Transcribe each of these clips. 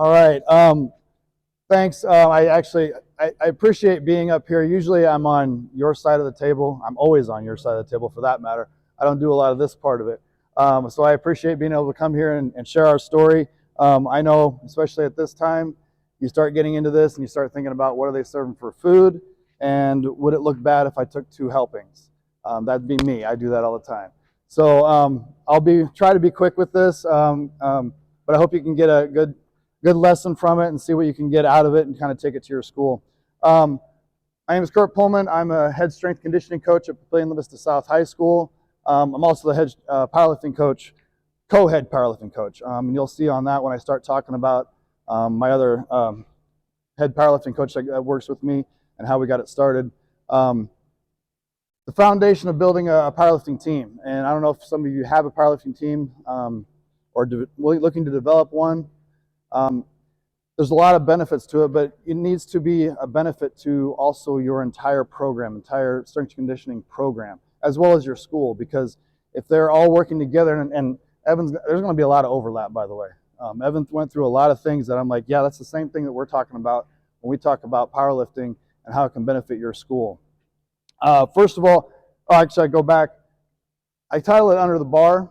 All right. Thanks. I appreciate being up here. Usually I'm on your side of the table. I'm always on your side of the table for that matter. I don't do a lot of this part of it. So I appreciate being able to come here and share our story. I know, especially at this time, you start getting into this and you start thinking about what are they serving for food and would it look bad if I took 2 helpings? That'd be me. I do that all the time. So I'll try to be quick with this, but I hope you can get a good lesson from it and see what you can get out of it and kind of take it to your school. My name is Kurt Pullman. I'm a head strength conditioning coach at Papillion La Vista South High School. I'm also the head powerlifting coach, co-head powerlifting coach. And you'll see on that when I start talking about my other head powerlifting coach that works with me and how we got it started. The foundation of building a powerlifting team, and I don't know if some of you have a powerlifting team or looking to develop one. There's a lot of benefits to it, but it needs to be a benefit to also your entire program, entire strength conditioning program, as well as your school, because if they're all working together, and Evan's, there's going to be a lot of overlap, by the way. Evan went through a lot of things that I'm like, yeah, that's the same thing that we're talking about when we talk about powerlifting and how it can benefit your school. First of all, actually I go back, I title it Under the Bar.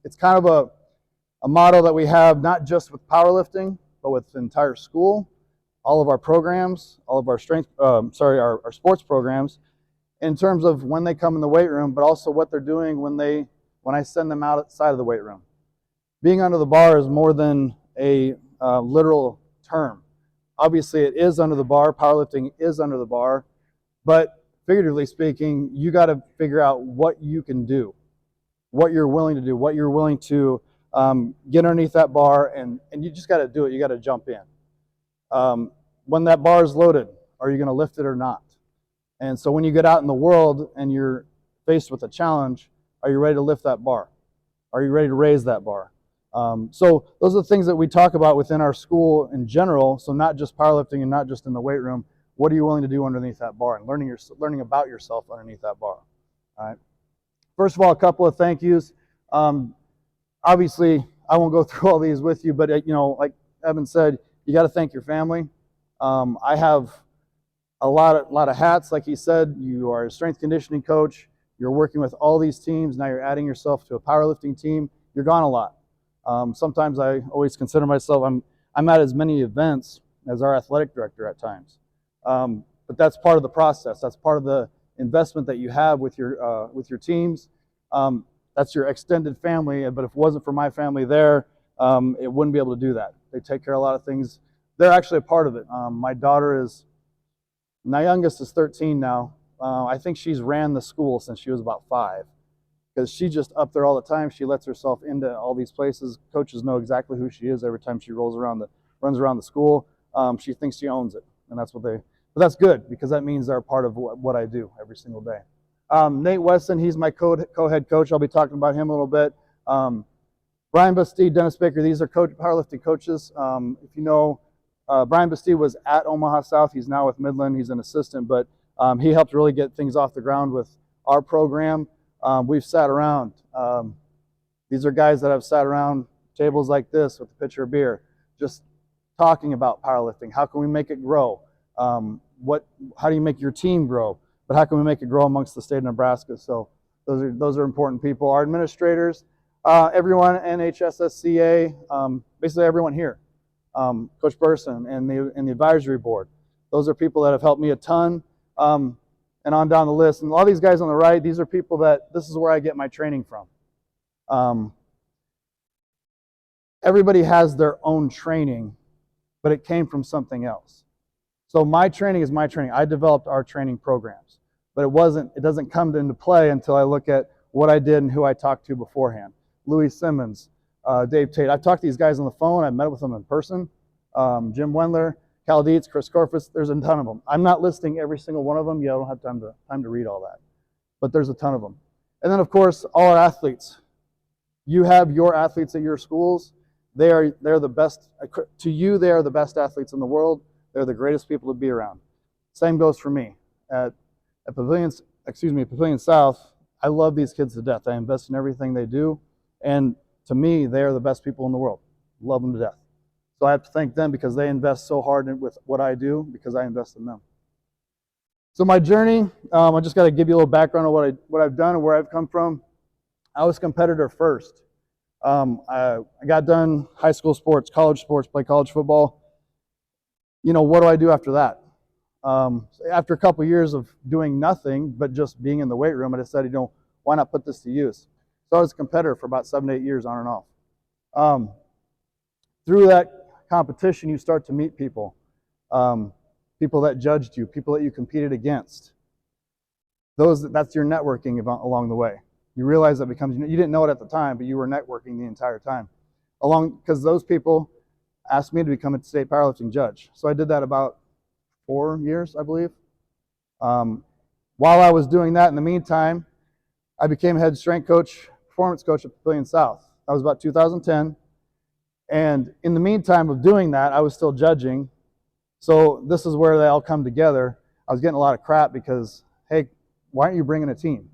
It's kind of a motto that we have not just with powerlifting, but with the entire school, all of our programs, all of our our sports programs, in terms of when they come in the weight room, but also what they're doing when I send them outside of the weight room. Being under the bar is more than a literal term. Obviously, it is under the bar. Powerlifting is under the bar, but figuratively speaking, you got to figure out what you can do, what you're willing to do, what you're willing to get underneath that bar, and you just got to do it. You got to jump in. When that bar is loaded, are you going to lift it or not? And so when you get out in the world and you're faced with a challenge, are you ready to lift that bar? Are you ready to raise that bar? So those are the things that we talk about within our school in general. So not just powerlifting and not just in the weight room. What are you willing to do underneath that bar, and learning about yourself underneath that bar? All right. First of all, a couple of thank yous. Obviously, I won't go through all these with you, but like Evan said, you got to thank your family. I have a lot of hats, like he said. You are a strength conditioning coach. You're working with all these teams. Now you're adding yourself to a powerlifting team. You're gone a lot. Sometimes I always consider myself, I'm at as many events as our athletic director at times. But that's part of the process. That's part of the investment that you have with your teams. That's your extended family, but if it wasn't for my family there, it wouldn't be able to do that. They take care of a lot of things. They're actually a part of it. My youngest is 13 now. I think she's ran the school since she was about 5, because she's just up there all the time. She lets herself into all these places. Coaches know exactly who she is every time she runs around the school. She thinks she owns it, and but that's good, because that means they're a part of what I do every single day. Nate Weston, he's my co-head coach. I'll be talking about him a little bit. Brian Bastide, Dennis Baker, these are powerlifting coaches. If you know, Brian Bastide was at Omaha South. He's now with Midland. He's an assistant, but he helped really get things off the ground with our program. We've sat around. These are guys that have sat around tables like this with a pitcher of beer, just talking about powerlifting. How can we make it grow? How do you make your team grow? But how can we make it grow amongst the state of Nebraska? So those are important people. Our administrators, everyone, NHSSCA, basically everyone here. Coach Burson and the advisory board. Those are people that have helped me a ton, and on down the list. And all these guys on the right, these are people this is where I get my training from. Everybody has their own training, but it came from something else. So my training is my training. I developed our training programs, but it doesn't come into play until I look at what I did and who I talked to beforehand. Louis Simmons, Dave Tate. I've talked to these guys on the phone. I've met with them in person. Jim Wendler, Cal Dietz, Chris Corfus. There's a ton of them. I'm not listing every single one of them. Yeah, I don't have time to read all that, but there's a ton of them. And then of course, all our athletes. You have your athletes at your schools. They're the best. To you, they are the best athletes in the world. They're the greatest people to be around. Same goes for me. At Papillion South, I love these kids to death. I invest in everything they do. And to me, they are the best people in the world. Love them to death. So I have to thank them because they invest so hard with what I do because I invest in them. So my journey, I just got to give you a little background on what I've done and where I've come from. I was a competitor first. I got done high school sports, college sports, played college football. What do I do after that? After a couple of years of doing nothing but just being in the weight room, I decided, why not put this to use? So I was a competitor for about 7 to 8 years on and off. Through that competition, you start to meet people, people that judged you, people that you competed against. That's your networking along the way. You realize that you didn't know it at the time, but you were networking the entire time. Because those people asked me to become a state powerlifting judge. So I did that about 4 years, I believe. While I was doing that, in the meantime, I became head strength coach, performance coach at Pavilion South. That was about 2010. And in the meantime of doing that, I was still judging. So this is where they all come together. I was getting a lot of crap because, hey, why aren't you bringing a team?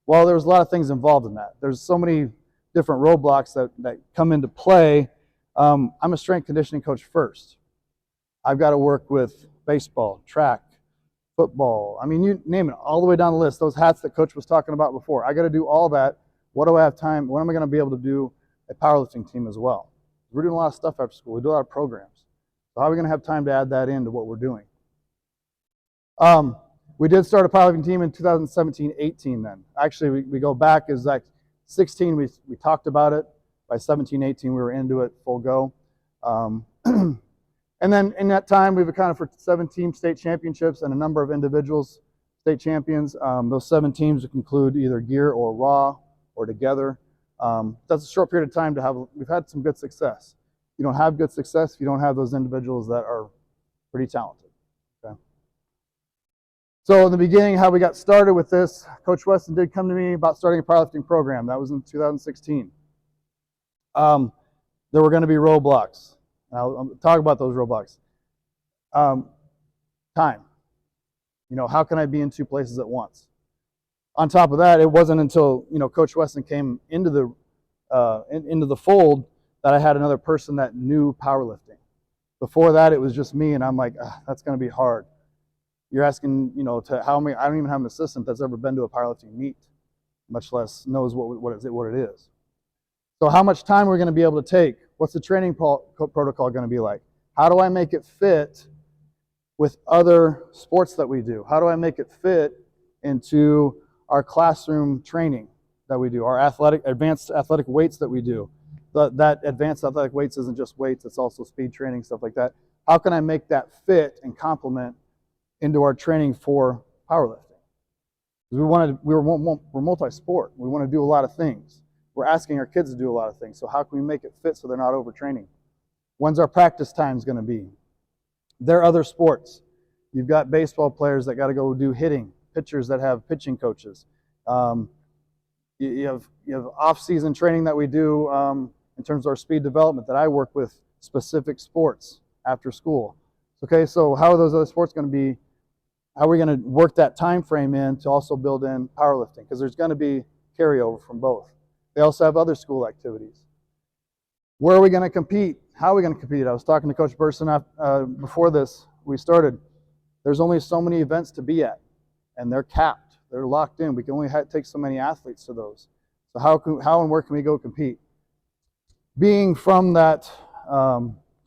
Well, there was a lot of things involved in that. There's so many different roadblocks that come into play. I'm a strength conditioning coach first. I've got to work with baseball, track, football. I mean, you name it, all the way down the list. Those hats that Coach was talking about before. I got to do all that. What do I have time? When am I going to be able to do a powerlifting team as well? We're doing a lot of stuff after school. We do a lot of programs. So how are we going to have time to add that into what we're doing? We did start a powerlifting team in 2017-18 then. Actually, we go back as like 16, we talked about it. By 17-18, we were into it full go. And then in that time, we've accounted for 7 team state championships and a number of individuals state champions. Those 7 teams would include either gear or raw or together. That's a short period of time we've had some good success. You don't have good success if you don't have those individuals that are pretty talented. Okay? So in the beginning, how we got started with this, Coach Weston did come to me about starting a powerlifting program. That was in 2016. There were going to be roadblocks. I'll talk about those roadblocks. Time. How can I be in 2 places at once? On top of that, it wasn't until Coach Weston came into the fold that I had another person that knew powerlifting. Before that, it was just me, and I'm like, that's going to be hard. You're asking, I don't even have an assistant that's ever been to a powerlifting meet, much less knows what it is. So how much time are we going to be able to take? What's the training protocol going to be like? How do I make it fit with other sports that we do? How do I make it fit into our classroom training that we do, our advanced athletic weights that we do? That advanced athletic weights isn't just weights, it's also speed training, stuff like that. How can I make that fit and complement into our training for powerlifting? Because we're multi-sport. We want to do a lot of things. We're asking our kids to do a lot of things. So how can we make it fit so they're not overtraining? When's our practice times going to be? There are other sports. You've got baseball players that got to go do hitting, pitchers that have pitching coaches. You have off-season training that we do in terms of our speed development that I work with specific sports after school. Okay, so how are those other sports going to be? How are we going to work that time frame in to also build in powerlifting? Because there's going to be carryover from both. They also have other school activities. Where are we going to compete? How are we going to compete? I was talking to Coach Burson before we started. There's only so many events to be at, and they're capped. They're locked in. We can only take so many athletes to those. So how and where can we go compete? Being from that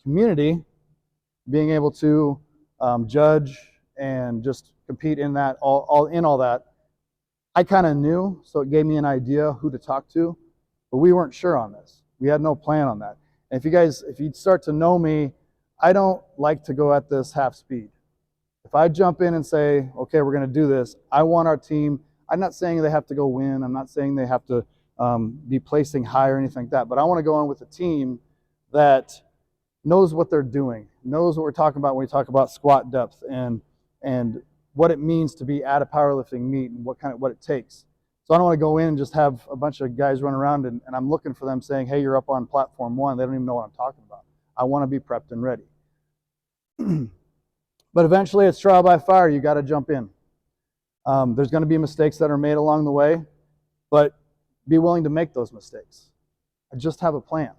community, being able to judge and just compete in that, all that, I kind of knew, so it gave me an idea who to talk to, but we weren't sure on this. We had no plan on that. And if you start to know me, I don't like to go at this half speed. If I jump in and say, okay, we're going to do this, I want our team, I'm not saying they have to go win, I'm not saying they have to be placing high or anything like that, but I want to go in with a team that knows what they're doing, knows what we're talking about when we talk about squat depth and what it means to be at a powerlifting meet and what it takes. So I don't want to go in and just have a bunch of guys run around and I'm looking for them saying, hey, you're up on platform 1. They don't even know what I'm talking about. I want to be prepped and ready. But eventually it's trial by fire. You got to jump in. There's going to be mistakes that are made along the way, but be willing to make those mistakes. I just have a plan.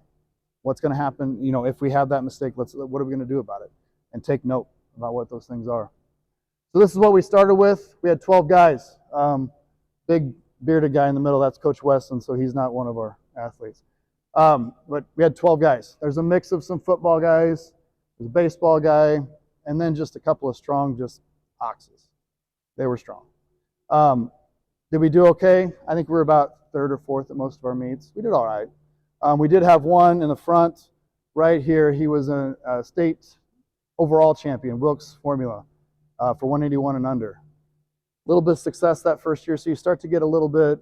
What's going to happen, if we have that mistake, what are we going to do about it? And take note about what those things are. So this is what we started with. We had 12 guys. Big bearded guy in the middle, that's Coach Weston, so he's not one of our athletes. But we had 12 guys. There's a mix of some football guys, there's a baseball guy, and then just a couple of strong, just oxes. They were strong. Did we do okay? I think we were about third or fourth at most of our meets. We did all right. We did have one in the front right here. He was a state overall champion, Wilkes Formula, for 181 and under. A little bit of success that first year, so you start to get a little good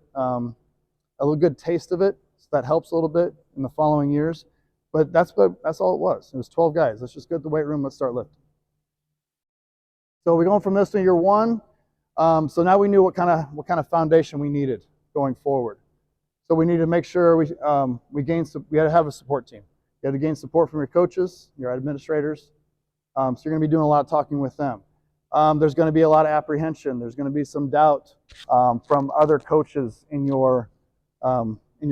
taste of it. So that helps a little bit in the following years. But that's all it was. It was 12 guys. Let's just go to the weight room. Let's start lifting. So we're going from this to year one. So now we knew what kind of foundation we needed going forward. So we needed to make sure we had to have a support team. You had to gain support from your coaches, your administrators. So you're going to be doing a lot of talking with them. There's going to be a lot of apprehension. There's going to be some doubt from other coaches in your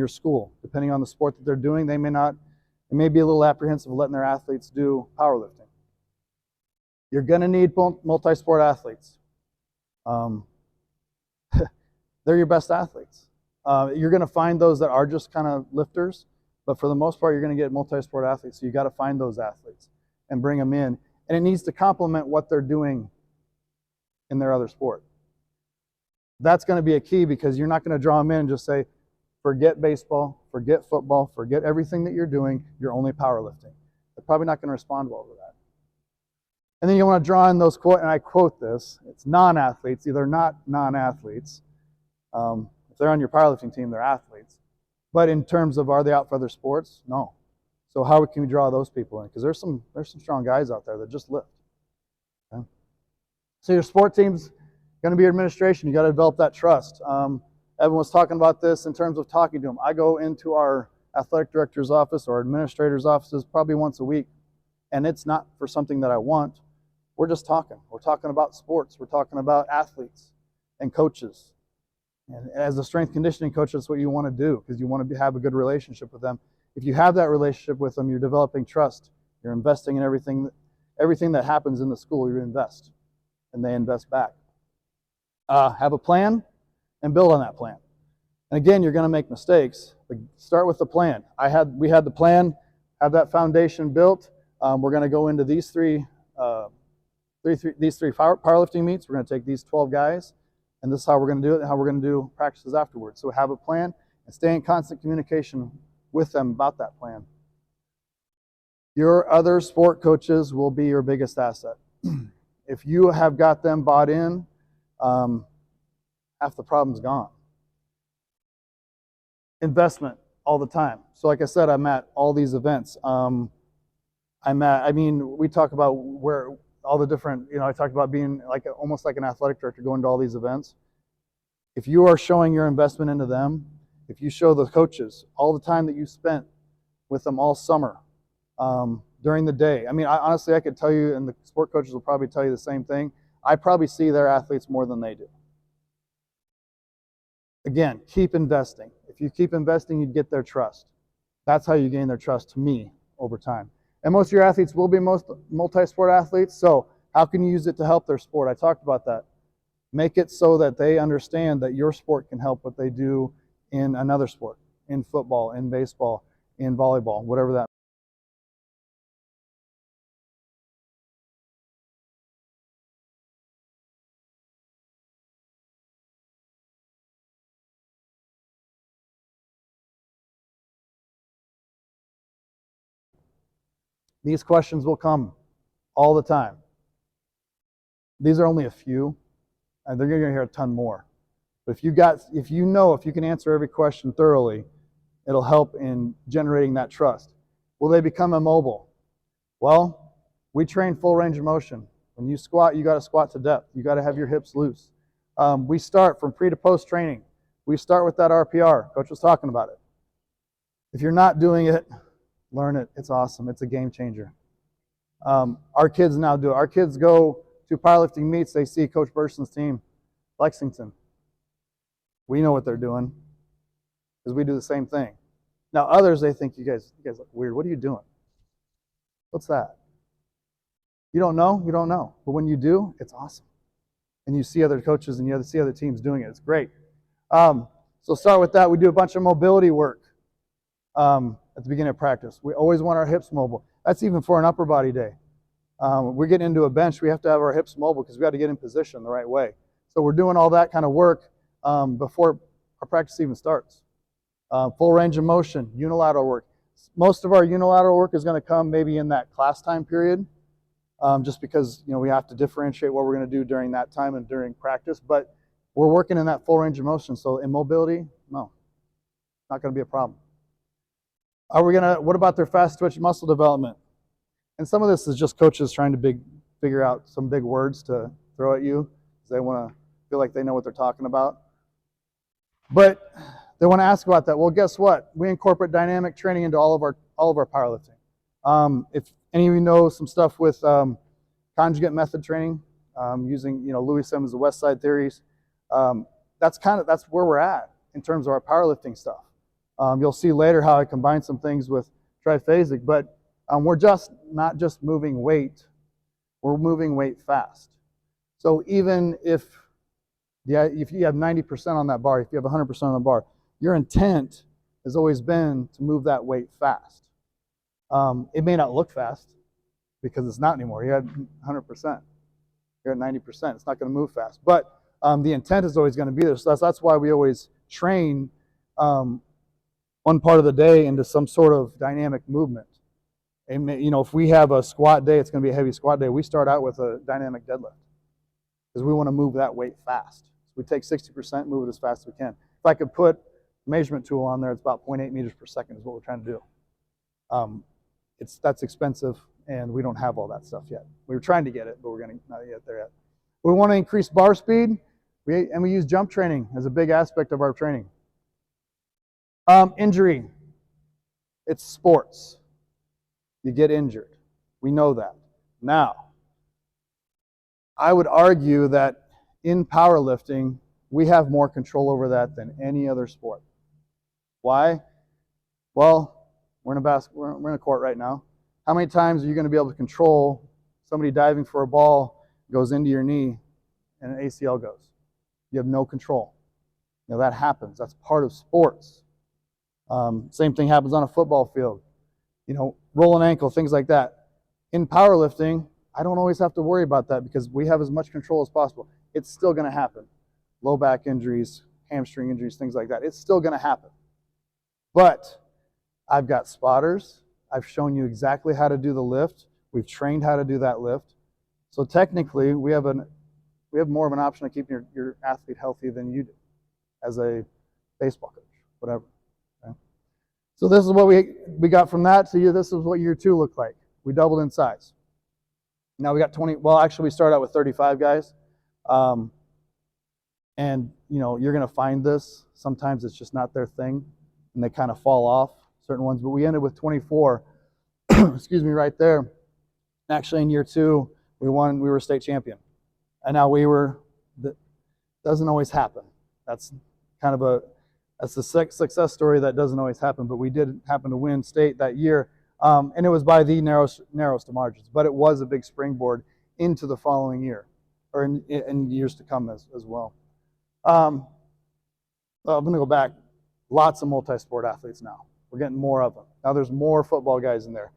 school, depending on the sport that they're doing. They may be a little apprehensive of letting their athletes do powerlifting. You're going to need multi-sport athletes. They're your best athletes. You're going to find those that are just kind of lifters, but for the most part, you're going to get multi-sport athletes. So you got to find those athletes and bring them in, and it needs to complement what they're doing in their other sport. That's going to be a key, because you're not going to draw them in and just say, forget baseball, forget football, forget everything that you're doing, you're only powerlifting. They're probably not going to respond well to that. And then you want to draw in those quote, and I quote this, it's non-athletes. They're not non-athletes. If they're on your powerlifting team, they're athletes. But in terms of, are they out for other sports? No. So how can we draw those people in? Because there's some strong guys out there that just lift. Okay? So your sport team's going to be your administration. You got to develop that trust. Evan was talking about this in terms of talking to them. I go into our athletic director's office or administrator's offices probably once a week, and it's not for something that I want. We're just talking. We're talking about sports. We're talking about athletes and coaches. And as a strength conditioning coach, that's what you want to do, because you want to have a good relationship with them. If you have that relationship with them, you're developing trust. You're investing in everything that happens in the school. You invest, and they invest back. Have a plan and build on that plan. And again, you're going to make mistakes, but start with the plan. We had the plan, have that foundation built. We're going to go into these three powerlifting meets. We're going to take these 12 guys, and this is how we're going to do it and how we're going to do practices afterwards. So have a plan and stay in constant communication with them about that plan. Your other sport coaches will be your biggest asset. If you have got them bought in, half the problem's gone. Investment all the time. So like I said, I'm at all these events. We talk about where all the different, I talked about being almost like an athletic director going to all these events. If you are showing your investment into them, if you show the coaches all the time that you spent with them all summer, during the day. Honestly, I could tell you, and the sport coaches will probably tell you the same thing, I probably see their athletes more than they do. Again, keep investing. If you keep investing, you get their trust. That's how you gain their trust, to me, over time. And most of your athletes will be multi-sport athletes, so how can you use it to help their sport? I talked about that. Make it so that they understand that your sport can help what they do in another sport, in football, in baseball, in volleyball, whatever that. These questions will come all the time. These are only a few, and they're going to hear a ton more. But if you can answer every question thoroughly, it'll help in generating that trust. Will they become immobile? Well, we train full range of motion. When you squat, you got to squat to depth. You got to have your hips loose. We start from pre to post training. We start with that RPR. Coach was talking about it. If you're not doing it, learn it. It's awesome. It's a game changer. Our kids now do it. Our kids go to powerlifting meets. They see Coach Burson's team, Lexington. We know what they're doing because we do the same thing. Now others, they think you guys look weird. What are you doing? What's that? You don't know? You don't know. But when you do, it's awesome. And you see other coaches and you see other teams doing it. It's great. So start with that. We do a bunch of mobility work at the beginning of practice. We always want our hips mobile. That's even for an upper body day. We're getting into a bench. We have to have our hips mobile because we got to get in position the right way. So we're doing all that kind of work before our practice even starts. Full range of motion, unilateral work. Most of our unilateral work is going to come maybe in that class time period, just because we have to differentiate what we're going to do during that time and during practice. But we're working in that full range of motion. So immobility, no, not going to be a problem. What about their fast twitch muscle development? And some of this is just coaches trying to figure out some big words to throw at you because they want to feel like they know what they're talking about. But they want to ask about that. Well, guess what? We incorporate dynamic training into all of our powerlifting. If any of you know some stuff with conjugate method training, using Louis Simmons' the West Side theories, that's where we're at in terms of our powerlifting stuff. You'll see later how I combine some things with triphasic, but we're just not just moving weight, we're moving weight fast. So even if you have 90% on that bar, if you have 100% on the bar, your intent has always been to move that weight fast. It may not look fast because it's not anymore. You're at 100%. You're at 90%. It's not going to move fast. But the intent is always going to be there. So that's why we always train one part of the day into some sort of dynamic movement. And, if we have a squat day, it's going to be a heavy squat day. We start out with a dynamic deadlift because we want to move that weight fast. So we take 60%, move it as fast as we can. If I could put a measurement tool on there, it's about 0.8 meters per second is what we're trying to do. That's expensive, and we don't have all that stuff yet. We were trying to get it, but we're not yet there yet. We want to increase bar speed, and we use jump training as a big aspect of our training. Injury. It's sports. You get injured. We know that. Now, I would argue that in powerlifting, we have more control over that than any other sport. Why? Well, we're in a court right now. How many times are you going to be able to control somebody diving for a ball, goes into your knee, and an ACL goes? You have no control. That happens. That's part of sports. Same thing happens on a football field. Roll an ankle, things like that. In powerlifting, I don't always have to worry about that because we have as much control as possible. It's still going to happen. Low back injuries, hamstring injuries, things like that. It's still going to happen. But I've got spotters. I've shown you exactly how to do the lift. We've trained how to do that lift. So technically, we have more of an option of keeping your athlete healthy than you do as a baseball coach, whatever. Okay? So this is what we got from that. So this is what year 2 looked like. We doubled in size. Now we got 20. Well, actually, we started out with 35 guys. And you're going to find this. Sometimes it's just not their thing, and they kind of fall off, certain ones. But we ended with 24, excuse me, right there. Actually, in year 2, we were state champion. And now that doesn't always happen. That's a success story that doesn't always happen, but we did happen to win state that year. And it was by the narrowest of margins, but it was a big springboard into the following year, or in years to come as well. I'm going to go back. Lots of multi-sport athletes now. We're getting more of them. Now there's more football guys in there.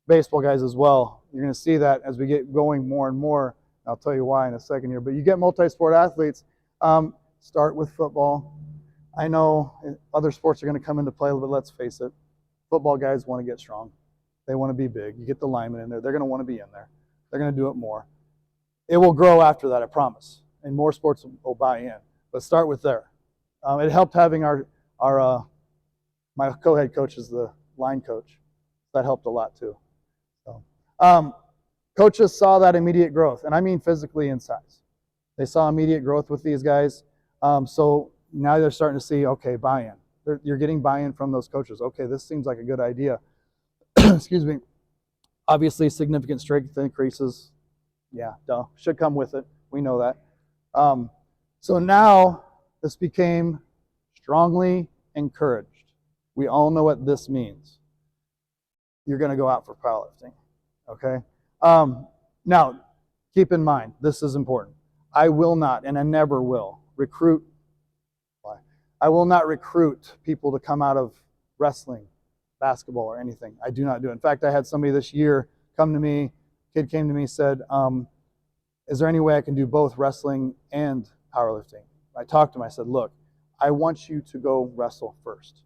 Baseball guys as well. You're going to see that as we get going more and more. I'll tell you why in a second here. But you get multi-sport athletes. Start with football. I know other sports are going to come into play, but let's face it. Football guys want to get strong. They want to be big. You get the linemen in there. They're going to want to be in there. They're going to do it more. It will grow after that, I promise. And more sports will buy in. But start with there. It helped having my co-head coach is the line coach. That helped a lot too. So, coaches saw that immediate growth, and I mean physically in size. They saw immediate growth with these guys. So now they're starting to see, okay, buy-in. You're getting buy-in from those coaches. Okay, this seems like a good idea. Excuse me. Obviously, significant strength increases. Yeah, should come with it. We know that. So now this became strongly encouraged. We all know what this means. You're going to go out for powerlifting, okay? Now, keep in mind, this is important. I will not, and I never will, recruit people to come out of wrestling, basketball, or anything. I do not do it. In fact, I had somebody this year come to me, kid came to me, said, is there any way I can do both wrestling and powerlifting? I talked to him, I said, look, I want you to go wrestle first.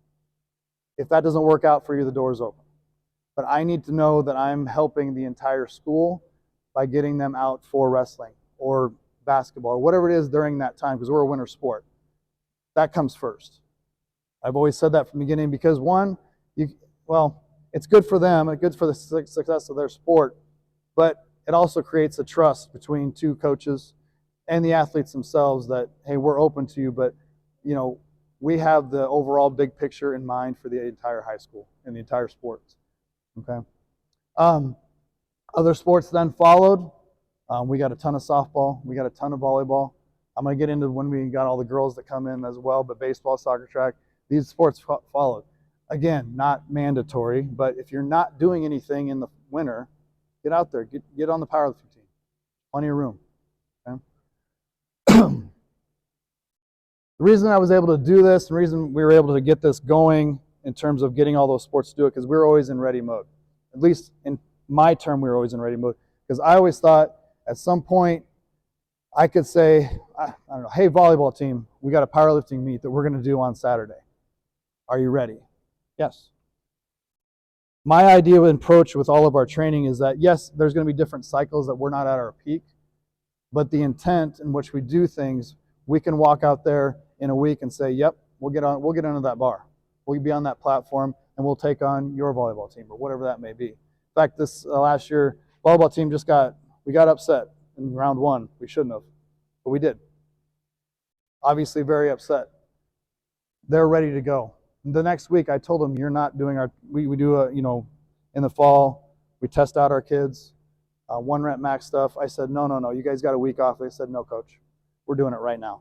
If that doesn't work out for you, the door's open. But I need to know that I'm helping the entire school by getting them out for wrestling or basketball or whatever it is during that time, because we're a winter sport. That comes first. I've always said that from the beginning because one, it's good for them, it's good for the success of their sport, but it also creates a trust between two coaches and the athletes themselves that, hey, we're open to you, but we have the overall big picture in mind for the entire high school and the entire sports. Okay. Other sports then followed. We got a ton of softball. We got a ton of volleyball. I'm going to get into when we got all the girls that come in as well, but baseball, soccer, track, these sports followed. Again, not mandatory, but if you're not doing anything in the winter, get out there, get on the powerlifting team. Plenty of room. Okay? The reason I was able to do this, the reason we were able to get this going in terms of getting all those sports to do it, because we were always in ready mode. At least in my term, we were always in ready mode. Because I always thought at some point I could say, I don't know, hey, volleyball team, we got a powerlifting meet that we're going to do on Saturday. Are you ready? Yes. My idea and approach with all of our training is that, yes, there's going to be different cycles that we're not at our peak, but the intent in which we do things, we can walk out there in a week and say, yep, we'll get under that bar. We'll be on that platform and we'll take on your volleyball team or whatever that may be. In fact, this last year, volleyball team we got upset in round one. We shouldn't have, but we did. Obviously very upset. They're ready to go. The next week I told them, you're not doing we do in the fall, we test out our kids, 1 rep max stuff. I said, no, you guys got a week off. They said, no, coach, we're doing it right now.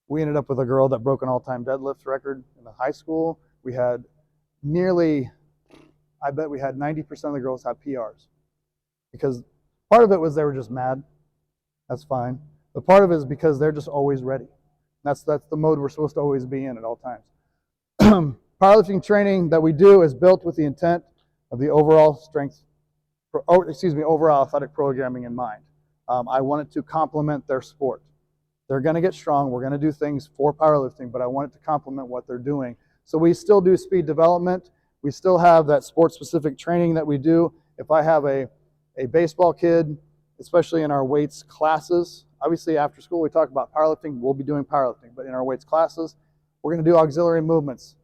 We ended up with a girl that broke an all-time deadlift record in the high school. We had I bet we had 90% of the girls have PRs. Because part of it was they were just mad. That's fine. But part of it is because they're just always ready. That's the mode we're supposed to always be in at all times. Powerlifting training that we do is built with the intent of the overall overall athletic programming in mind. I want it to complement their sport. They're going to get strong. We're going to do things for powerlifting, but I want it to complement what they're doing. So we still do speed development. We still have that sport-specific training that we do. If I have a baseball kid, especially in our weights classes, obviously after school we talk about powerlifting, we'll be doing powerlifting, but in our weights classes, we're going to do auxiliary movements.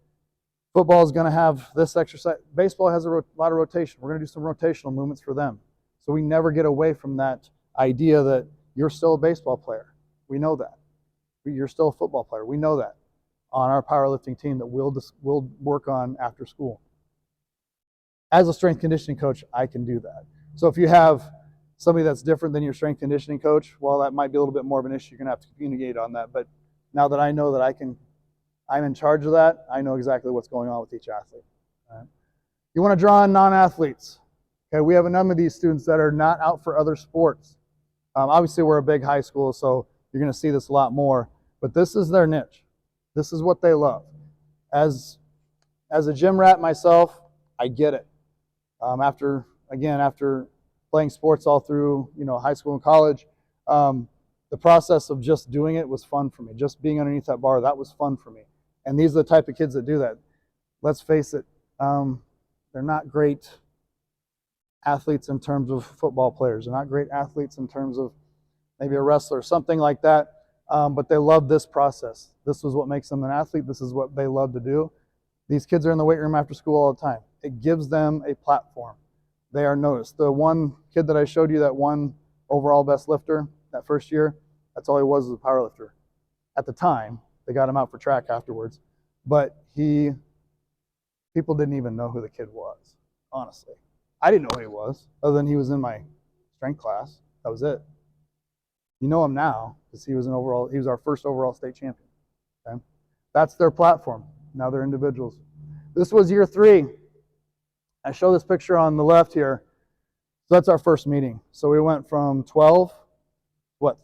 Football is going to have this exercise. Baseball has a lot of rotation. We're going to do some rotational movements for them. So we never get away from that idea that you're still a baseball player. We know that. You're still a football player. We know that on our powerlifting team that we'll work on after school. As a strength conditioning coach, I can do that. So if you have somebody that's different than your strength conditioning coach, well, that might be a little bit more of an issue. You're going to have to communicate on that. But now that I know that I'm in charge of that, I know exactly what's going on with each athlete. All right. You want to draw in non-athletes. Okay, we have a number of these students that are not out for other sports. Obviously, we're a big high school, so you're going to see this a lot more. But this is their niche. This is what they love. As a gym rat myself, I get it. After playing sports all through high school and college, the process of just doing it was fun for me. Just being underneath that bar, that was fun for me. And these are the type of kids that do that. Let's face it, they're not great athletes in terms of football players. They're not great athletes in terms of maybe a wrestler, something like that. But they love this process. This is what makes them an athlete. This is what they love to do. These kids are in the weight room after school all the time. It gives them a platform. They are noticed. The one kid that I showed you, that one overall best lifter that first year, that's all he was a power lifter. At the time, they got him out for track afterwards. But people didn't even know who the kid was, honestly. I didn't know who he was, other than he was in my strength class. That was it. You know him now because he was our first overall state champion. Okay? That's their platform. Now they're individuals. This was year 3. I show this picture on the left here. So that's our first meeting. So we went from 12,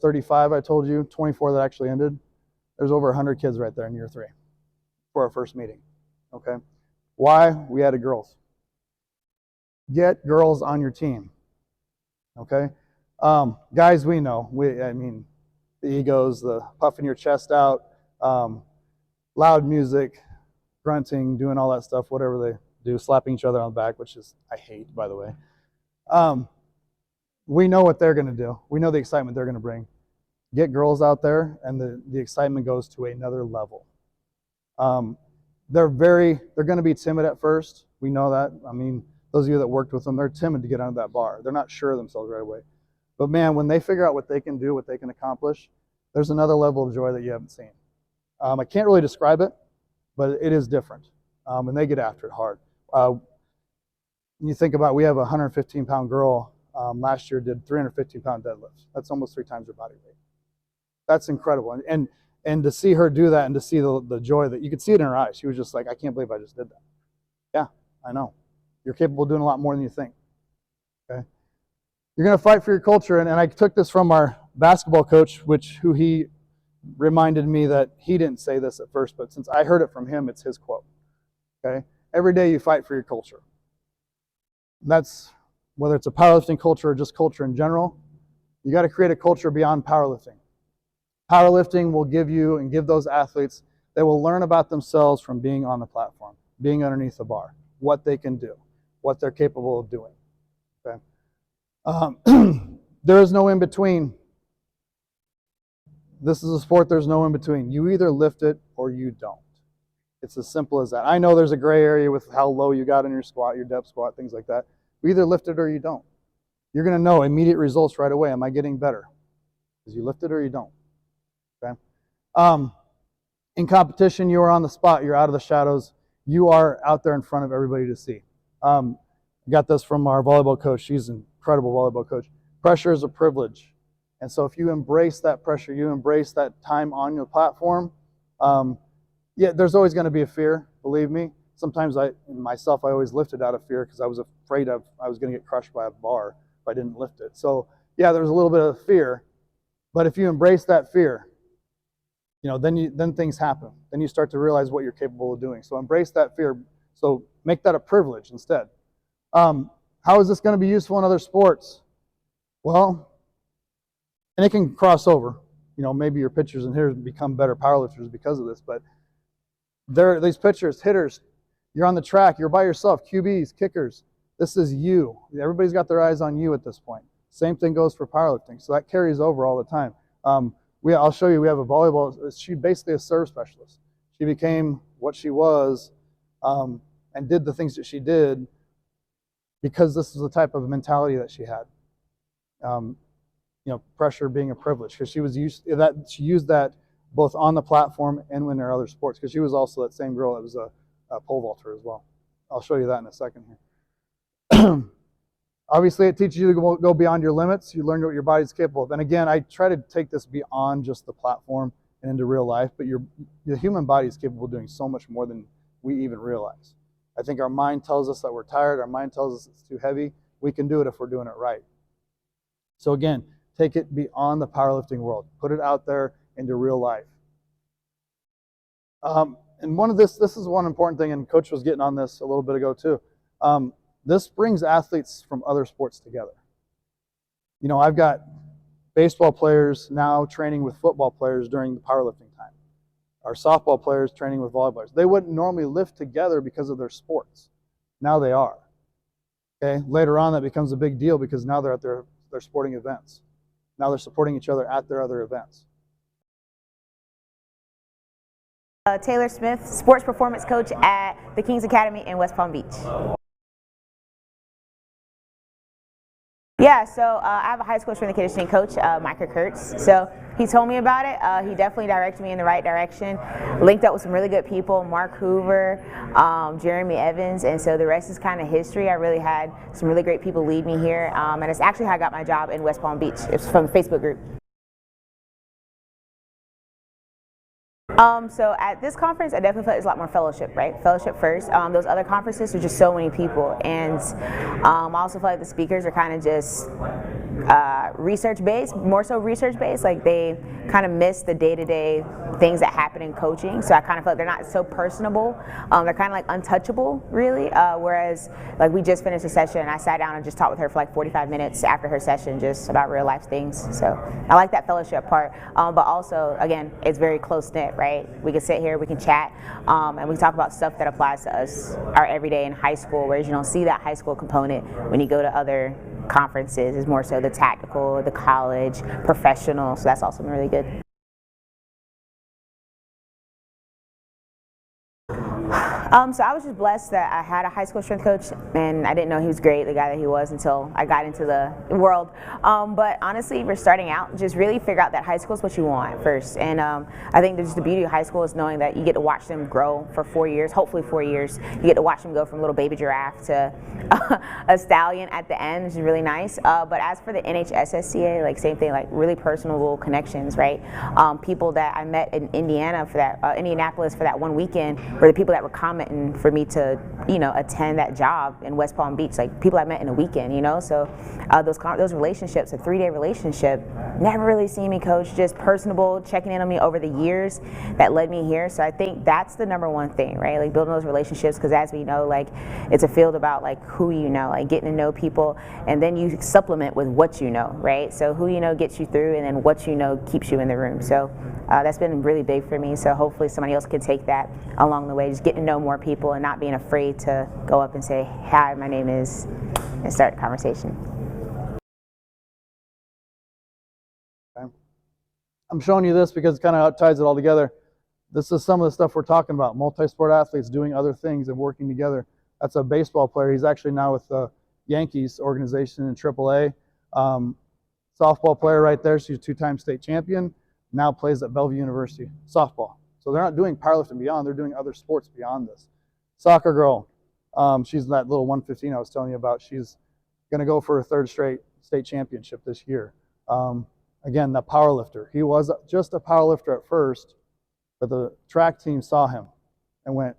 35 I told you, 24 that actually ended. There's over 100 kids right there in year 3 for our first meeting. Okay. Why? We added girls. Get girls on your team. Okay. Guys, we know. I mean, the egos, the puffing your chest out, loud music, grunting, doing all that stuff, whatever they do, slapping each other on the back, which is I hate, by the way. We know what they're going to do. We know the excitement they're going to bring. Get girls out there, and the excitement goes to another level. They're going to be timid at first. We know that. I mean, those of you that worked with them, they're timid to get onto that bar. They're not sure of themselves right away. But man, when they figure out what they can do, what they can accomplish, there's another level of joy that you haven't seen. I can't really describe it, but it is different. And they get after it hard. You think about, we have a 115-pound girl last year did 315-pound deadlifts. That's almost 3 times her body weight. That's incredible. And to see her do that and to see the joy that you could see it in her eyes. She was just like, I can't believe I just did that. Yeah, I know. You're capable of doing a lot more than you think. Okay. You're going to fight for your culture. And I took this from our basketball coach, who he reminded me that he didn't say this at first, but since I heard it from him, it's his quote. Okay. Every day you fight for your culture. That's whether it's a powerlifting culture or just culture in general. You got to create a culture beyond powerlifting. Powerlifting will give you and give those athletes, they will learn about themselves from being on the platform, being underneath the bar, what they can do, what they're capable of doing. Okay. There is no in between. This is a sport, there's no in between. You either lift it or you don't. It's as simple as that. I know there's a gray area with how low you got in your squat, your depth squat, things like that. You either lift it or you don't. You're going to know immediate results right away. Am I getting better? Because you lift it or you don't. Okay. In competition, you are on the spot. You're out of the shadows. You are out there in front of everybody to see. Got this from our volleyball coach. She's an incredible volleyball coach. Pressure is a privilege. And so if you embrace that pressure, you embrace that time on your platform, yeah, there's always going to be a fear, believe me. Sometimes I always lifted out of fear because I was afraid I was going to get crushed by a bar if I didn't lift it. So yeah, there's a little bit of fear, but if you embrace that fear, then things happen. Then you start to realize what you're capable of doing. So embrace that fear. So make that a privilege instead. How is this going to be useful in other sports? Well, and it can cross over. Maybe your pitchers and hitters become better powerlifters because of this, but these pitchers, hitters, you're on the track, you're by yourself, QBs, kickers. This is you. Everybody's got their eyes on you at this point. Same thing goes for powerlifting. So that carries over all the time. I'll show you, we have a volleyball, she's basically a serve specialist. She became what she was and did the things that she did because this is the type of mentality that she had. Pressure being a privilege, because she used that both on the platform and in her other sports, because she was also that same girl that was a pole vaulter as well. I'll show you that in a second here. Obviously, it teaches you to go beyond your limits. You learn what your body's capable of. And again, I try to take this beyond just the platform and into real life, but the human body is capable of doing so much more than we even realize. I think our mind tells us that we're tired. Our mind tells us it's too heavy. We can do it if we're doing it right. So again, take it beyond the powerlifting world. Put it out there into real life. And this is one important thing, and Coach was getting on this a little bit ago too. This brings athletes from other sports together. I've got baseball players now training with football players during the powerlifting time. Our softball players training with volleyball players. They wouldn't normally lift together because of their sports. Now they are. Okay. Later on, that becomes a big deal because now they're at their sporting events. Now they're supporting each other at their other events. Taylor Smith, sports performance coach at the Kings Academy in West Palm Beach. Yeah, so I have a high school strength and conditioning coach, Micah Kurtz. So he told me about it. He definitely directed me in the right direction. Linked up with some really good people, Mark Hoover, Jeremy Evans, and so the rest is kind of history. I really had some really great people lead me here, and it's actually how I got my job in West Palm Beach. It's from the Facebook group. So at this conference, I definitely feel like there's a lot more fellowship, right? Fellowship first. Those other conferences, there's just so many people, and I also feel like the speakers are kind of just research based, more so research based. Like they kind of miss the day-to-day things that happen in coaching. So I kind of feel like they're not so personable. They're kind of like untouchable, really. Whereas like we just finished a session and I sat down and just talked with her for like 45 minutes after her session, just about real life things. So I like that fellowship part. But also, again, it's very close knit, right? We can sit here, we can chat, and we can talk about stuff that applies to us, our everyday in high school, whereas you don't see that high school component when you go to other conferences. Is more so the tactical, the college, professional, so that's also been really good. So I was just blessed that I had a high school strength coach, and I didn't know he was great, the guy that he was, until I got into the world. But honestly, for starting out, just really figure out that high school is what you want first. And I think just the beauty of high school is knowing that you get to watch them grow for 4 years, hopefully 4 years. You get to watch them go from little baby giraffe to a stallion at the end, which is really nice. But as for the NHSSCA, like same thing, like really personable connections, right? People that I met in Indiana for that, Indianapolis for that one weekend were the people that were commenting for me to, attend that job in West Palm Beach, like people I met in a weekend, So those relationships, a 3-day relationship, never really seen me coach, just personable, checking in on me over the years that led me here. So I think that's the number one thing, right? Like building those relationships, because as we know, like it's a field about like who you know, like getting to know people, and then you supplement with what you know, right? So who you know gets you through, and then what you know keeps you in the room. So that's been really big for me. So hopefully somebody else can take that along the way, just getting to know more people and not being afraid to go up and say, "Hi, my name is," and start a conversation. Okay. I'm showing you this because it kind of ties it all together. This is some of the stuff we're talking about. Multi-sport athletes doing other things and working together. That's a baseball player. He's actually now with the Yankees organization in AAA. Softball player right there. She's a 2-time state champion. Now plays at Bellevue University, softball. So they're not doing powerlifting beyond. They're doing other sports beyond this. Soccer girl. She's that little 115 I was telling you about. She's going to go for her 3rd straight state championship this year. Again, the power lifter. He was just a power lifter at first, but the track team saw him and went,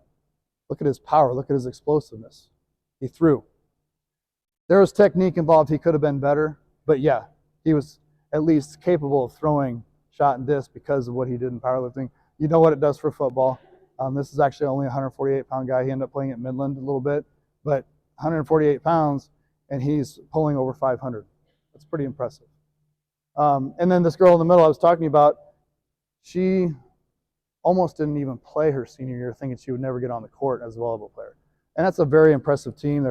look at his power, look at his explosiveness. He threw. There was technique involved. He could have been better, but yeah, he was at least capable of throwing shot and disc because of what he did in powerlifting. You know what it does for football. This is actually only a 148-pound guy. He ended up playing at Midland a little bit, but 148 pounds, and he's pulling over 500. That's pretty impressive. And then this girl in the middle I was talking about, she almost didn't even play her senior year, thinking she would never get on the court as a volleyball player. And that's a very impressive team.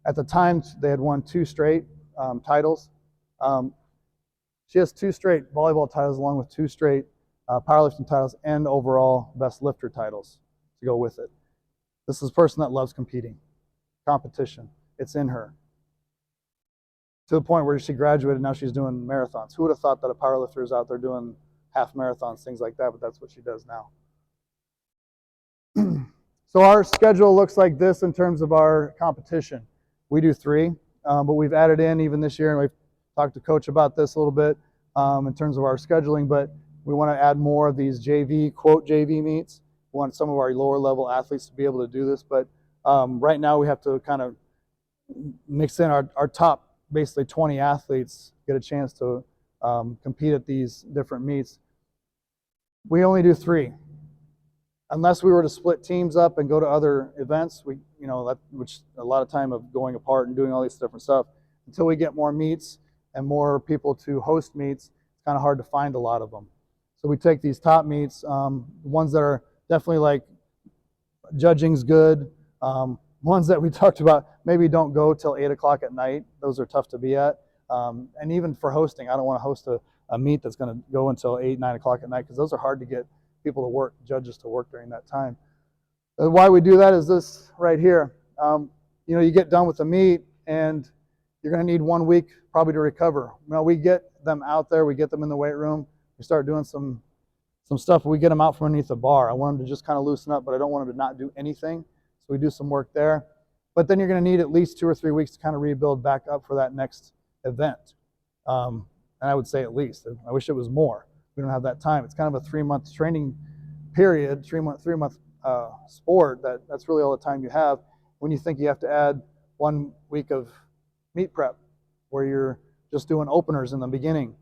At the time, they had won 2 straight titles. She has 2 straight volleyball titles along with 2 straight powerlifting titles and overall best lifter titles to go with it. This is a person that loves competing, competition. It's in her. To the point where she graduated, now she's doing marathons. Who would have thought that a powerlifter is out there doing half marathons, things like that, but that's what she does now. So our schedule looks like this in terms of our competition. We do 3, but we've added in even this year, and we've talked to Coach about this a little bit in terms of our scheduling, but we want to add more of these JV, quote JV meets. We want some of our lower level athletes to be able to do this, but right now we have to kind of mix in our top basically 20 athletes get a chance to compete at these different meets. We only do 3. Unless we were to split teams up and go to other events, which a lot of time of going apart and doing all this different stuff, until we get more meets and more people to host meets, it's kind of hard to find a lot of them. So we take these top meets, ones that are definitely like judging's good, ones that we talked about maybe don't go till 8 o'clock at night. Those are tough to be at. And even for hosting, I don't want to host a meet that's going to go until 8, 9 o'clock at night, because those are hard to get people to work, judges to work during that time. Why we do that is this right here. You get done with a meet and you're going to need 1 week probably to recover. Well, we get them out there, we get them in the weight room, we start doing some stuff. We get them out from underneath the bar. I want them to just kind of loosen up, but I don't want them to not do anything. So we do some work there. But then you're going to need at least 2 or 3 weeks to kind of rebuild back up for that next event. And I would say at least. I wish it was more. We don't have that time. It's kind of a 3-month training period, 3 month sport, that's really all the time you have when you think you have to add 1 week of meet prep where you're just doing openers in the beginning.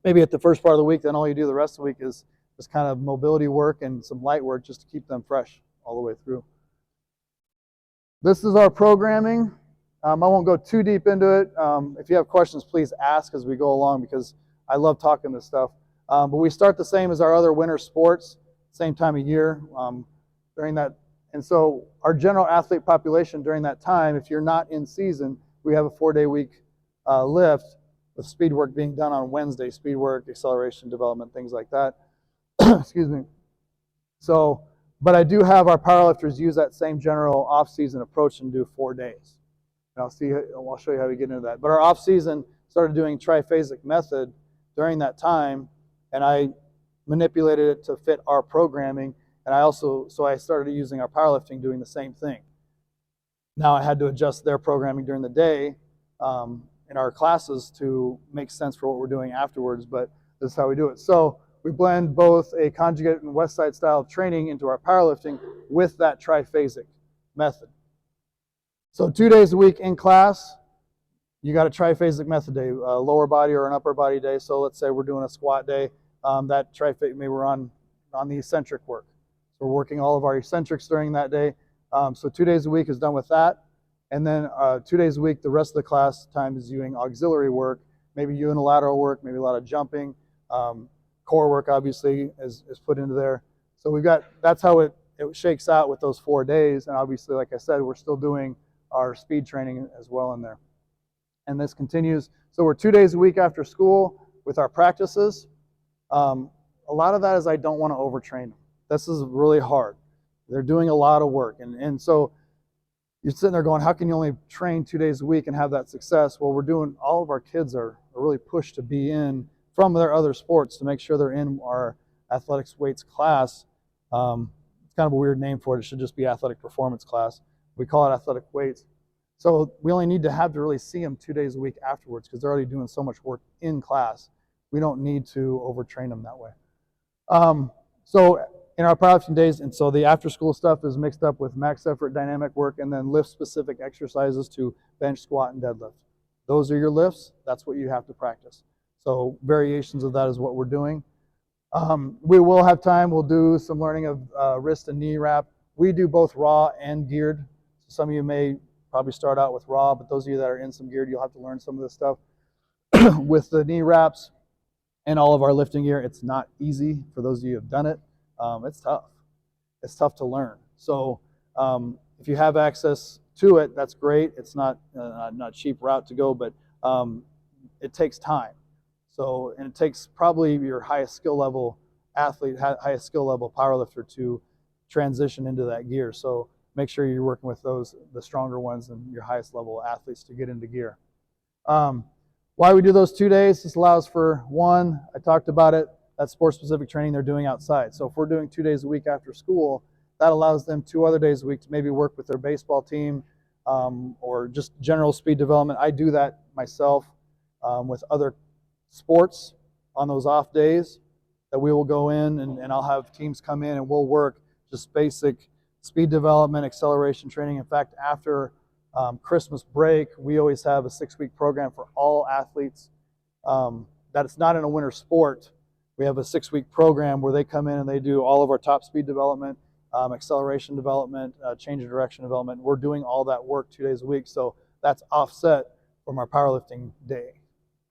Maybe at the first part of the week, then all you do the rest of the week is just kind of mobility work and some light work just to keep them fresh all the way through. This is our programming. I won't go too deep into it. If you have questions, please ask as we go along because I love talking this stuff. But we start the same as our other winter sports, same time of year during that. And so our general athlete population during that time, if you're not in season, we have a 4-day week lift with speed work being done on Wednesday, speed work, acceleration, development, things like that. Excuse me. So, but I do have our powerlifters use that same general off-season approach and do 4 days. And I'll show you how we get into that. But our off-season started doing triphasic method during that time, and I manipulated it to fit our programming. And so I started using our powerlifting doing the same thing. Now I had to adjust their programming during the day in our classes to make sense for what we're doing afterwards, but this is how we do it. So we blend both a conjugate and West Side style of training into our powerlifting with that triphasic method. So 2 days a week in class, you got a triphasic method day, a lower body or an upper body day. So let's say we're doing a squat day, that triphasic, maybe we're on the eccentric work. So we're working all of our eccentrics during that day. So 2 days a week is done with that. And then 2 days a week, the rest of the class time is doing auxiliary work, maybe unilateral work, maybe a lot of jumping. Core work obviously is put into there. So that's how it shakes out with those 4 days. And obviously, like I said, we're still doing our speed training as well in there. And this continues. So we're 2 days a week after school with our practices. A lot of that is I don't want to overtrain them. This is really hard. They're doing a lot of work. And so you're sitting there going, how can you only train 2 days a week and have that success? Well, all of our kids are really pushed to be in from their other sports to make sure they're in our athletics weights class. It's kind of a weird name for it. It should just be athletic performance class. We call it athletic weights. So we only need to really see them 2 days a week afterwards because they're already doing so much work in class. We don't need to overtrain them that way. So in our powerlifting days, and so the after school stuff is mixed up with max effort dynamic work and then lift specific exercises to bench, squat, and deadlift. Those are your lifts. That's what you have to practice. So variations of that is what we're doing. We will have time. We'll do some learning of wrist and knee wrap. We do both raw and geared. So some of you may probably start out with raw, but those of you that are in some geared, you'll have to learn some of this stuff. With the knee wraps and all of our lifting gear, it's not easy for those of you who have done it. It's tough. It's tough to learn. So if you have access to it, that's great. It's not a cheap route to go, but it takes time. So, and it takes probably your highest skill level athlete, highest skill level powerlifter to transition into that gear. So make sure you're working with the stronger ones and your highest level athletes to get into gear. Why we do those 2 days, this allows for one, I talked about it, that sport specific training they're doing outside. So if we're doing 2 days a week after school, that allows them 2 other days a week to maybe work with their baseball team or just general speed development. I do that myself with other sports on those off days that we will go in and I'll have teams come in and we'll work just basic speed development, acceleration training. In fact, after Christmas break, we always have a 6-week program for all athletes that it's not in a winter sport. We have a 6-week program where they come in and they do all of our top speed development, acceleration development, change of direction development. We're doing all that work 2 days a week. So that's offset from our powerlifting day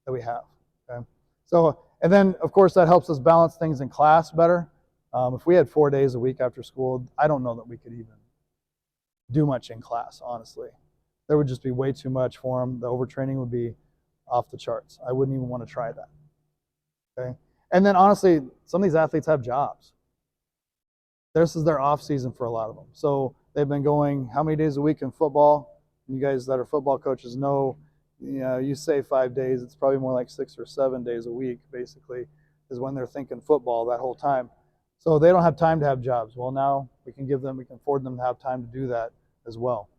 that we have. Okay? So, and then of course that helps us balance things in class better. If we had 4 days a week after school, I don't know that we could even do much in class, honestly. There would just be way too much for them. The overtraining would be off the charts. I wouldn't even want to try that. Okay? And then honestly, some of these athletes have jobs. This is their off season for a lot of them. So they've been going how many days a week in football? You guys that are football coaches know, you say 5 days, it's probably more like 6 or 7 days a week, basically, is when they're thinking football that whole time. So they don't have time to have jobs. Well, now we can afford them to have time to do that as well.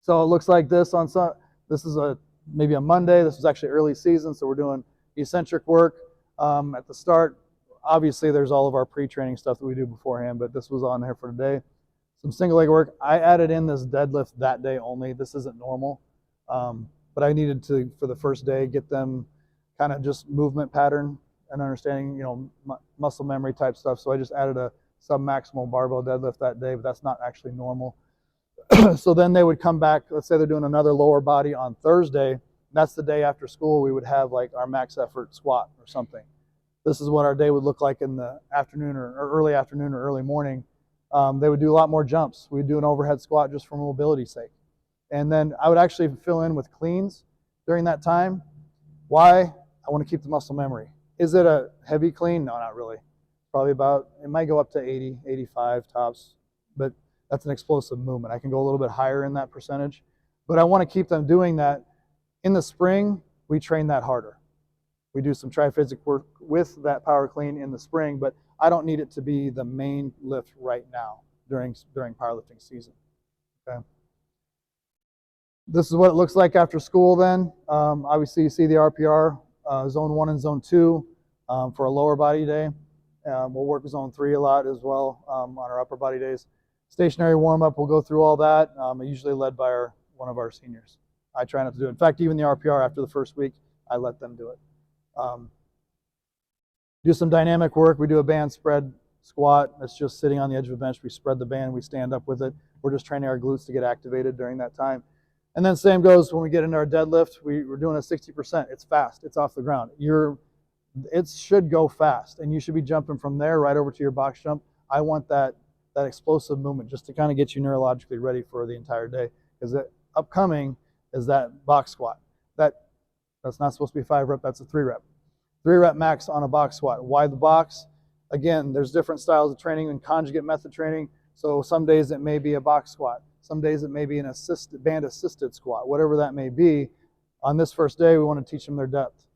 So it looks like this this is maybe a Monday. This was actually early season, so we're doing eccentric work at the start. obviously there's all of our pre-training stuff that we do beforehand, but this was on there for today. Some single leg work. I added in this deadlift that day only. This isn't normal, but I needed to, for the first day, get them kind of just movement pattern and understanding, muscle memory type stuff. So I just added a sub-maximal barbell deadlift that day, but that's not actually normal. So then they would come back, let's say they're doing another lower body on Thursday. That's the day after school we would have like our max effort squat or something. This is what our day would look like in the afternoon or early afternoon or early morning. They would do a lot more jumps. We'd do an overhead squat just for mobility's sake. And then I would actually fill in with cleans during that time. Why? I want to keep the muscle memory. Is it a heavy clean? No, not really. Probably about, it might go up to 80, 85 tops, but that's an explosive movement. I can go a little bit higher in that percentage, but I want to keep them doing that. In the spring, we train that harder. We do some triphysic work with that power clean in the spring, but I don't need it to be the main lift right now during powerlifting season. Okay. This is what it looks like after school then. Obviously you see the RPR, zone 1 and zone 2 for a lower body day. We'll work with zone 3 a lot as well on our upper body days. Stationary warm-up, we'll go through all that, usually led by one of our seniors. I try not to do it. In fact, even the RPR after the first week, I let them do it. Do some dynamic work. We do a band spread squat. That's just sitting on the edge of a bench. We spread the band, we stand up with it. We're just training our glutes to get activated during that time. And then same goes when we get into our deadlift. We're doing a 60%. It's fast. It's off the ground. It should go fast, and you should be jumping from there right over to your box jump. I want that explosive movement just to kind of get you neurologically ready for the entire day, because the upcoming is that box squat. That's not supposed to be 5 rep, that's a 3 rep. 3 rep max on a box squat. Why the box? Again, there's different styles of training and conjugate method training. So some days it may be a box squat. Some days it may be an band assisted squat, whatever that may be. On this first day, we want to teach them their depth.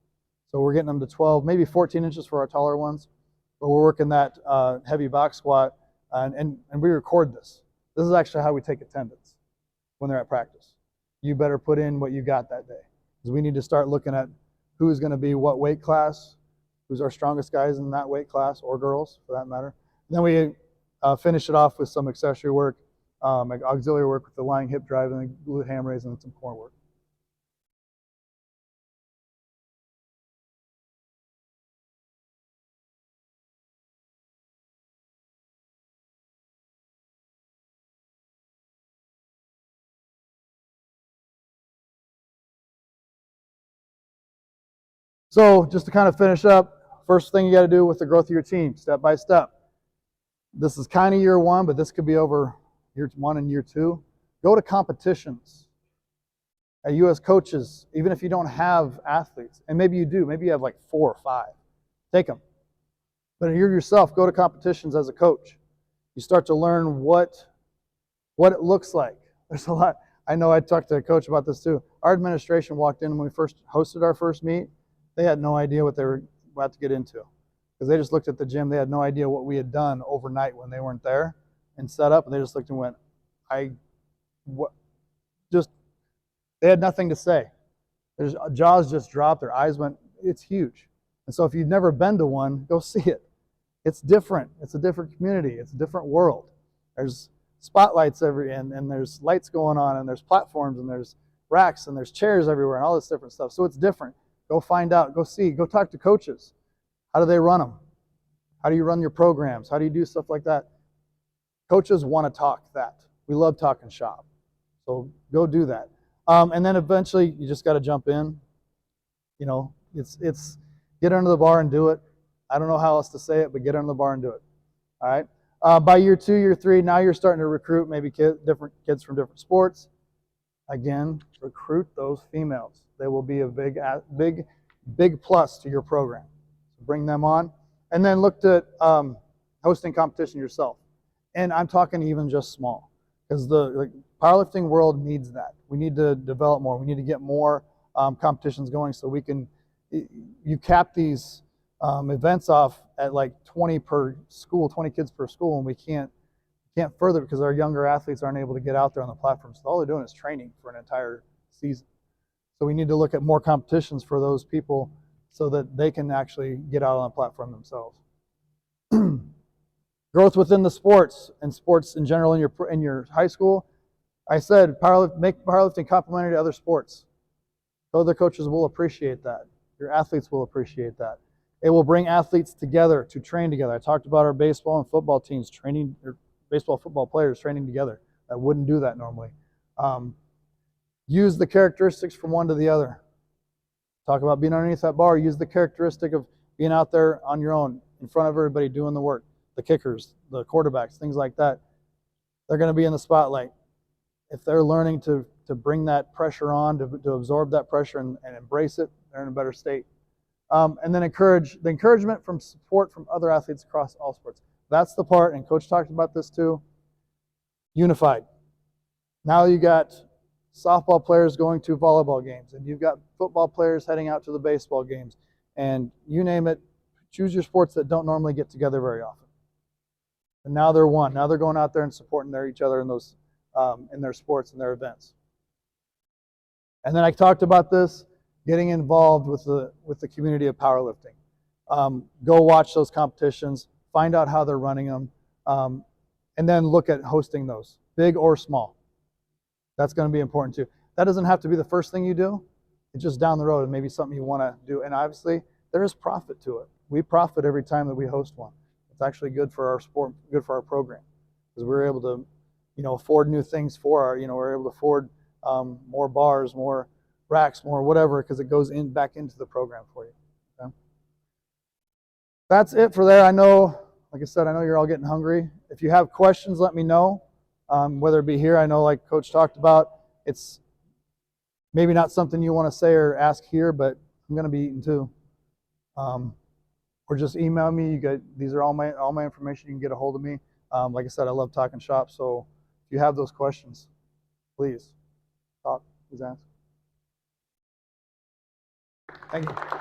So we're getting them to 12, maybe 14 inches for our taller ones, but we're working that heavy box squat, and we record this. This is actually how we take attendance when they're at practice. You better put in what you got that day, because we need to start looking at who's going to be what weight class, who's our strongest guys in that weight class, or girls for that matter. And then we finish it off with some accessory work, like auxiliary work with the lying hip drive and the glute ham raise and some core work. So just to kind of finish up, first thing you got to do with the growth of your team, step by step. This is kind of year 1, but this could be over year 1 and year 2. Go to competitions. At US Coaches, even if you don't have athletes, and maybe you do, maybe you have like 4 or 5, take them. But you yourself, go to competitions as a coach. You start to learn what it looks like. There's a lot. I know I talked to a coach about this too. Our administration walked in when we first hosted our first meet. They had no idea what they were about to get into, because they just looked at the gym. They had no idea what we had done overnight when they weren't there and set up, and they just looked and went, they had nothing to say. Their jaws just dropped, their eyes went, it's huge. And so if you've never been to one, go see it. It's different. It's a different community. It's a different world. There's spotlights and there's lights going on, and there's platforms, and there's racks, and there's chairs everywhere, and all this different stuff. So it's different. Go find out, go see, go talk to coaches. How do they run them? How do you run your programs? How do you do stuff like that? Coaches want to talk that. We love talking shop. So go do that. And then eventually you just got to jump in. It's get under the bar and do it. I don't know how else to say it, but get under the bar and do it. All right. By year 2, year 3, now you're starting to recruit maybe different kids from different sports. Again, recruit those females. They will be a big plus to your program. So bring them on. And then look at hosting competition yourself. And I'm talking even just small, because the powerlifting world needs that. We need to develop more. We need to get more competitions going, so we can, you cap these events off at like 20 per school, 20 kids per school, and we can't further because our younger athletes aren't able to get out there on the platform. So all they're doing is training for an entire season. So we need to look at more competitions for those people so that they can actually get out on the platform themselves. Growth within the sports and sports in general in your high school. I said make powerlifting complementary to other sports. Other coaches will appreciate that. Your athletes will appreciate that. It will bring athletes together to train together. I talked about our baseball and football teams training, or baseball, football players training together. That wouldn't do that normally. Use the characteristics from one to the other. Talk about being underneath that bar. Use the characteristic of being out there on your own, in front of everybody doing the work. The kickers, the quarterbacks, things like that. They're going to be in the spotlight. If they're learning to bring that pressure on, to absorb that pressure and embrace it, they're in a better state. And then encouragement from support from other athletes across all sports. That's the part, and Coach talked about this too, unified. Now you got softball players going to volleyball games, and you've got football players heading out to the baseball games, and you name it, choose your sports that don't normally get together very often. And now they're one. Now they're going out there and supporting each other in those in their sports and their events. And then I talked about this, getting involved with the community of powerlifting. Go watch those competitions, find out how they're running them, and then look at hosting those, big or small. That's going to be important too. That doesn't have to be the first thing you do. It's just down the road and maybe something you want to do. And obviously, there is profit to it. We profit every time that we host one. It's actually good for our sport, good for our program, because we're able to, afford new things for our, we're able to afford more bars, more racks, more whatever, because it goes back into the program for you. Okay? That's it for there. I know, like I said, I know you're all getting hungry. If you have questions, let me know. Whether it be here, I know, like Coach talked about, it's maybe not something you want to say or ask here, but I'm going to be eating too. Or just email me. These are all my information. You can get a hold of me. Like I said, I love talking shop. So if you have those questions, please talk. Please ask. Thank you.